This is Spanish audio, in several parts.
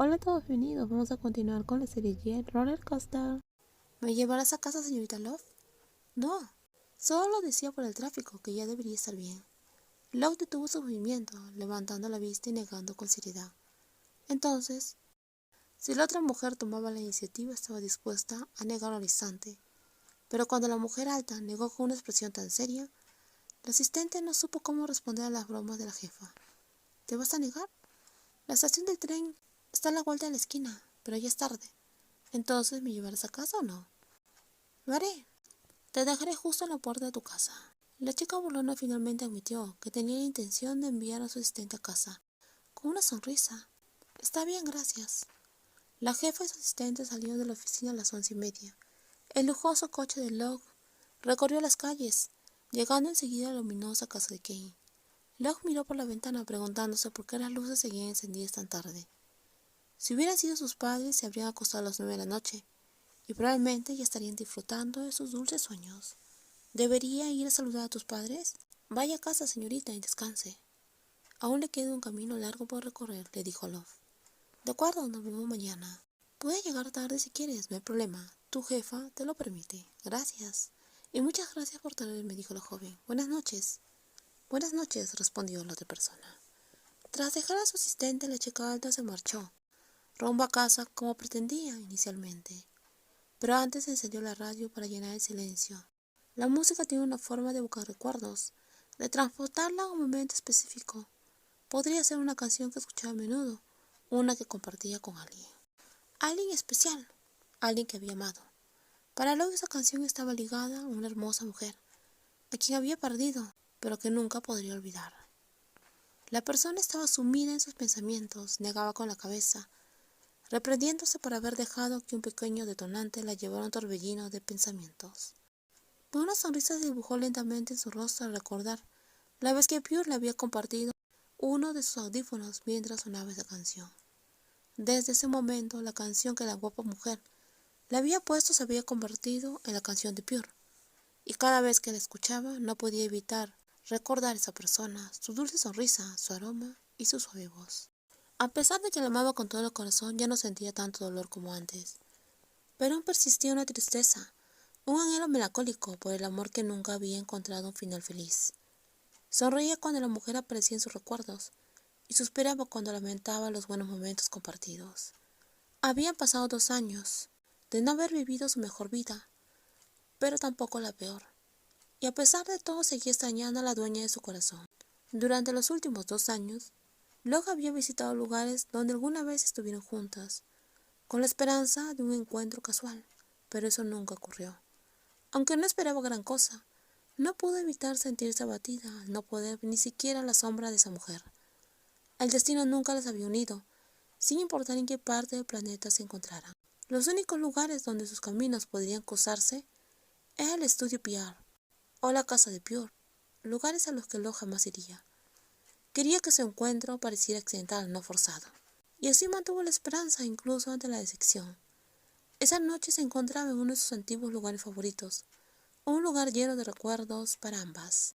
Hola a todos, bienvenidos. Vamos a continuar con la serie Jet Roller Coaster. ¿Me llevarás a casa, señorita Love? No, solo lo decía por el tráfico, que ya debería estar bien. Love detuvo su movimiento, levantando la vista y negando con seriedad. Entonces, si la otra mujer tomaba la iniciativa, estaba dispuesta a negar al instante. Pero cuando la mujer alta negó con una expresión tan seria, la asistente no supo cómo responder a las bromas de la jefa. ¿Te vas a negar? La estación del tren está a la vuelta de la esquina, pero ya es tarde. Entonces, ¿me llevarás a casa o no? Lo haré. Te dejaré justo en la puerta de tu casa. La chica burlona finalmente admitió que tenía la intención de enviar a su asistente a casa, con una sonrisa. Está bien, gracias. La jefa y su asistente salieron de la oficina a las 11:30. El lujoso coche de Locke recorrió las calles, llegando enseguida a la luminosa casa de Kane. Locke miró por la ventana preguntándose por qué las luces seguían encendidas tan tarde. Si hubieran sido sus padres, se habrían acostado a las 9 de la noche, y probablemente ya estarían disfrutando de sus dulces sueños. ¿Debería ir a saludar a tus padres? Vaya a casa, señorita, y descanse. Aún le queda un camino largo por recorrer, le dijo Love. De acuerdo, nos vemos mañana. Puedes llegar tarde si quieres, no hay problema. Tu jefa te lo permite. Gracias. Y muchas gracias por traerme, dijo la joven. Buenas noches. Buenas noches, respondió la otra persona. Tras dejar a su asistente, la chica alta se marchó, rumbo a casa como pretendía inicialmente. Pero antes encendió la radio para llenar el silencio. La música tiene una forma de evocar recuerdos, de transportarla a un momento específico. Podría ser una canción que escuchaba a menudo, una que compartía con alguien. Alguien especial, alguien que había amado. Para luego esa canción estaba ligada a una hermosa mujer, a quien había perdido, pero que nunca podría olvidar. La persona estaba sumida en sus pensamientos, negaba con la cabeza, reprendiéndose por haber dejado que un pequeño detonante la llevara a un torbellino de pensamientos. Pero una sonrisa se dibujó lentamente en su rostro al recordar la vez que Pure le había compartido uno de sus audífonos mientras sonaba esa canción. Desde ese momento, la canción que la guapa mujer le había puesto se había convertido en la canción de Pure, y cada vez que la escuchaba no podía evitar recordar a esa persona, su dulce sonrisa, su aroma y su suave voz. A pesar de que la amaba con todo el corazón, ya no sentía tanto dolor como antes, pero aún persistía una tristeza, un anhelo melancólico por el amor que nunca había encontrado un final feliz. Sonreía cuando la mujer aparecía en sus recuerdos y suspiraba cuando lamentaba los buenos momentos compartidos. Habían pasado 2 años de no haber vivido su mejor vida, pero tampoco la peor, y a pesar de todo seguía extrañando a la dueña de su corazón. Durante los últimos 2 años, Locke había visitado lugares donde alguna vez estuvieron juntas, con la esperanza de un encuentro casual, pero eso nunca ocurrió. Aunque no esperaba gran cosa, no pudo evitar sentirse abatida al no poder ni siquiera a la sombra de esa mujer. El destino nunca las había unido, sin importar en qué parte del planeta se encontraran. Los únicos lugares donde sus caminos podrían cruzarse era el estudio PR o la casa de Pure, lugares a los que Locke jamás iría. Quería que su encuentro pareciera accidental, no forzado, y así mantuvo la esperanza incluso ante la decepción. Esa noche se encontraba en uno de sus antiguos lugares favoritos, un lugar lleno de recuerdos para ambas.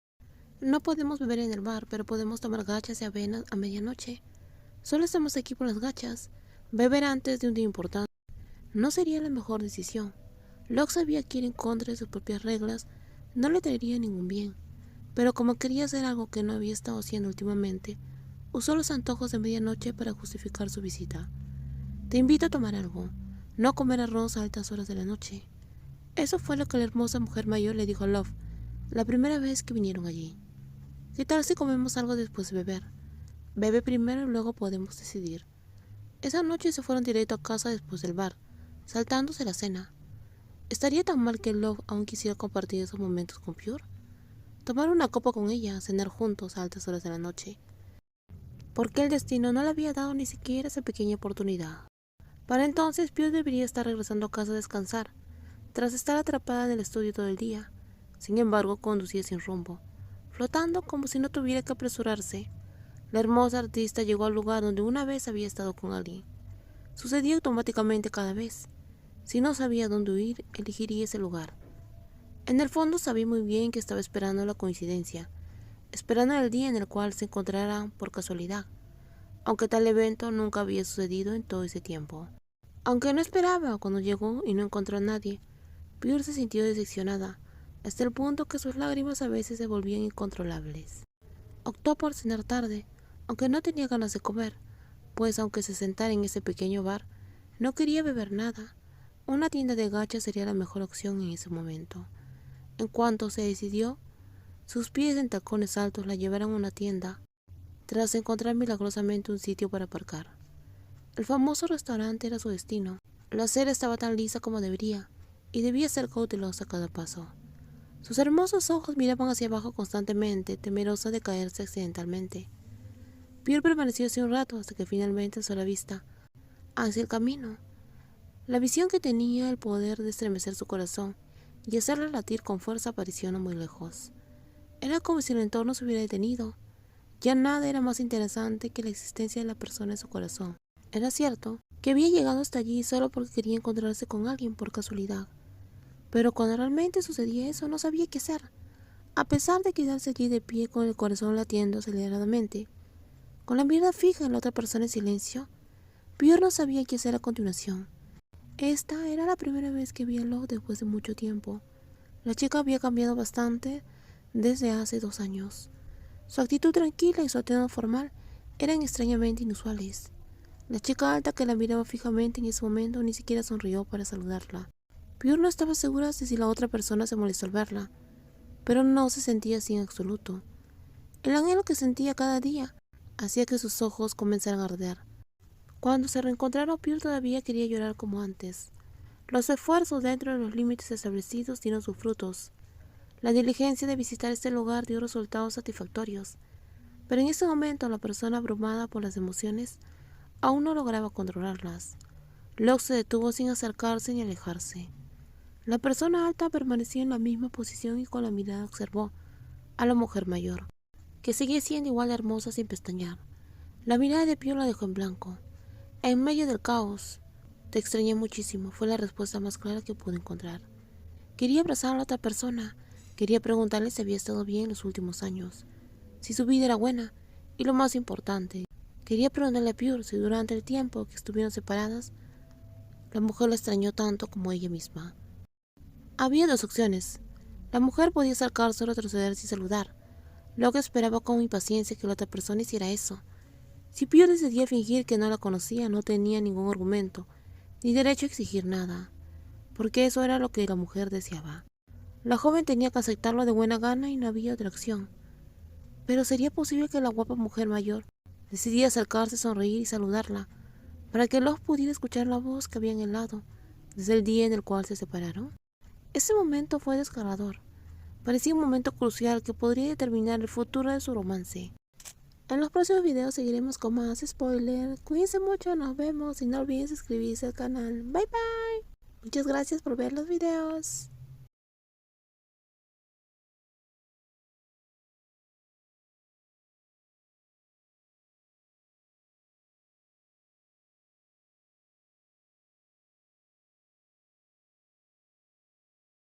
No podemos beber en el bar, pero podemos tomar gachas de avena a medianoche. Solo estamos aquí por las gachas. Beber antes de un día importante no sería la mejor decisión. Locke sabía que ir en contra de sus propias reglas no le traería ningún bien, pero como quería hacer algo que no había estado haciendo últimamente, usó los antojos de medianoche para justificar su visita. Te invito a tomar algo, no comer arroz a altas horas de la noche. Eso fue lo que la hermosa mujer mayor le dijo a Love la primera vez que vinieron allí. ¿Qué tal si comemos algo después de beber? Bebe primero y luego podemos decidir. Esa noche se fueron directo a casa después del bar, saltándose la cena. ¿Estaría tan mal que Love aún quisiera compartir esos momentos con Pure? Tomar una copa con ella, cenar juntos a altas horas de la noche. ¿Por qué el destino no le había dado ni siquiera esa pequeña oportunidad? Para entonces Pure debería estar regresando a casa a descansar, tras estar atrapada en el estudio todo el día. Sin embargo, conducía sin rumbo, flotando como si no tuviera que apresurarse. La hermosa artista llegó al lugar donde una vez había estado con alguien. Sucedía automáticamente cada vez. Si no sabía dónde huir, elegiría ese lugar. En el fondo sabía muy bien que estaba esperando la coincidencia, esperando el día en el cual se encontraran por casualidad. aunque tal evento nunca había sucedido en todo ese tiempo. Aunque no esperaba cuando llegó y no encontró a nadie, Pierre se sintió decepcionada, hasta el punto que sus lágrimas a veces se volvían incontrolables. Optó por cenar tarde, aunque no tenía ganas de comer, pues aunque se sentara en ese pequeño bar, no quería beber nada. Una tienda de gachas sería la mejor opción en ese momento. En cuanto se decidió, sus pies en tacones altos la llevaron a una tienda, tras encontrar milagrosamente un sitio para aparcar. El famoso restaurante era su destino. La acera estaba tan lisa como debería, y debía ser cautelosa a cada paso. Sus hermosos ojos miraban hacia abajo constantemente, temerosa de caerse accidentalmente. Pierre permaneció así un rato hasta que finalmente alzó la vista hacia el camino. La visión que tenía el poder de estremecer su corazón y hacerle latir con fuerza apareció no muy lejos. Era como si el entorno se hubiera detenido. Ya nada era más interesante que la existencia de la persona en su corazón. Era cierto que había llegado hasta allí solo porque quería encontrarse con alguien por casualidad. Pero cuando realmente sucedía eso, no sabía qué hacer. A pesar de quedarse allí de pie con el corazón latiendo aceleradamente, con la mirada fija en la otra persona en silencio, Pierre no sabía qué hacer a continuación. Esta era la primera vez que vi a Locke después de mucho tiempo. La chica había cambiado bastante desde hace 2 años. Su actitud tranquila y su atuendo formal eran extrañamente inusuales. La chica alta que la miraba fijamente en ese momento ni siquiera sonrió para saludarla. Pierre no estaba segura de si la otra persona se molestó al verla, pero no se sentía así en absoluto. El anhelo que sentía cada día hacía que sus ojos comenzaran a arder. Cuando se reencontraron, Pierre todavía quería llorar como antes. Los esfuerzos dentro de los límites establecidos dieron sus frutos. La diligencia de visitar este lugar dio resultados satisfactorios, pero en ese momento la persona abrumada por las emociones aún no lograba controlarlas. Locke se detuvo sin acercarse ni alejarse. La persona alta permanecía en la misma posición y con la mirada observó a la mujer mayor, que seguía siendo igual de hermosa sin pestañear. La mirada de Pierre la dejó en blanco. En medio del caos, te extrañé muchísimo, fue la respuesta más clara que pude encontrar. Quería abrazar a la otra persona, quería preguntarle si había estado bien en los últimos años, si su vida era buena, y lo más importante, quería preguntarle a Pierre si durante el tiempo que estuvieron separadas, la mujer la extrañó tanto como ella misma. Había 2 opciones. La mujer podía acercarse o retroceder sin saludar. Locke esperaba con impaciencia que la otra persona hiciera eso. Si Pierre decidía fingir que no la conocía, no tenía ningún argumento, ni derecho a exigir nada, porque eso era lo que la mujer deseaba. La joven tenía que aceptarlo de buena gana y no había otra opción. Pero ¿sería posible que la guapa mujer mayor decidiera acercarse, sonreír y saludarla, para que Locke pudiera escuchar la voz que habían helado desde el día en el cual se separaron? Ese momento fue desgarrador. Parecía un momento crucial que podría determinar el futuro de su romance. En los próximos videos seguiremos con más spoilers. Cuídense mucho, nos vemos y no olviden suscribirse al canal. Bye bye. Muchas gracias por ver los videos.